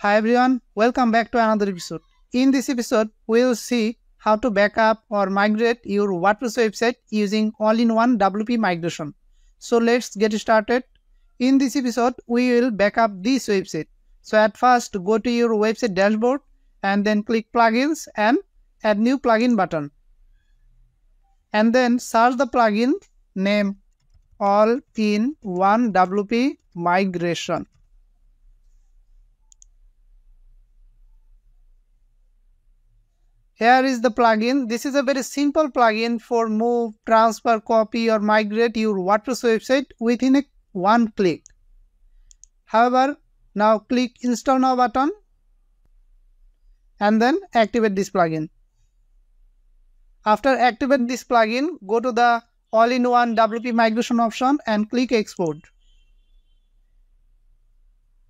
Hi everyone, welcome back to another episode. In this episode, we will see how to backup or migrate your WordPress website using all-in-one WP migration. So let's get started. In this episode, we will backup this website. So at first, go to your website dashboard and then click plugins and add new plugin button. And then search the plugin name all-in-one WP migration. Here is the plugin. This is a very simple plugin for move, transfer, copy or migrate your WordPress website within one click. However, now click install now button and then activate this plugin. After activate this plugin, go to the all-in-one WP migration option and click export.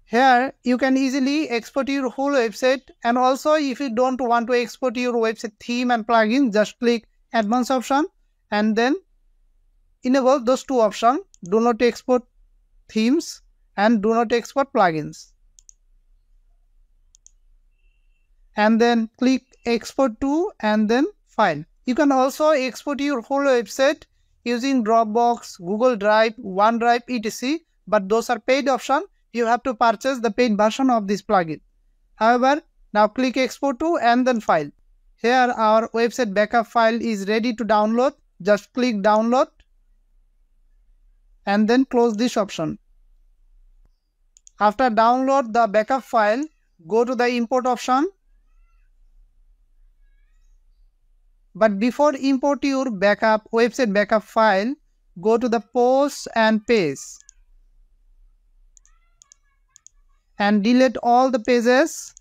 Here you can easily export your whole website, and also if you don't want to export your website theme and plugin, just click advanced option and then enable those two options, do not export themes and do not export plugins. And then click export to and then file. You can also export your whole website using Dropbox, Google Drive, OneDrive, etc. But those are paid options. You have to purchase the paid version of this plugin. However, now click export to and then file. Here our website backup file is ready to download. Just click download and then close this option. After download the backup file, go to the import option. But before import your website backup file, go to the post and page. And delete all the pages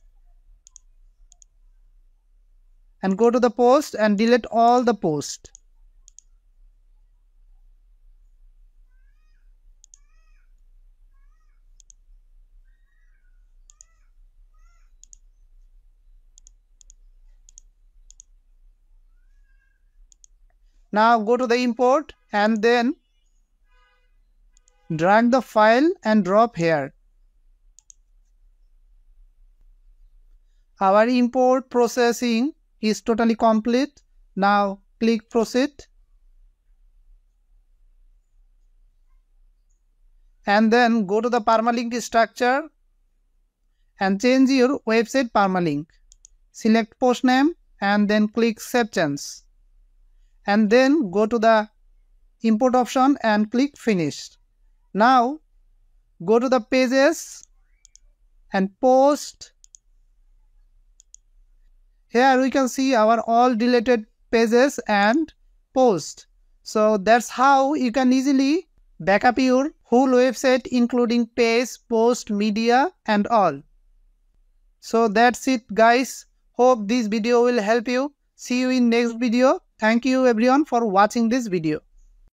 and go to the post and delete all the posts. Now go to the import and then drag the file and drop here. Our import processing is totally complete. Now click proceed. And then go to the permalink structure and change your website permalink. Select post name and then click save change. And then go to the import option and click finish. Now go to the pages and post. Here we can see our all deleted pages and posts. So that's how you can easily backup your whole website including page, post, media and all. So that's it guys. Hope this video will help you. See you in next video. Thank you everyone for watching this video.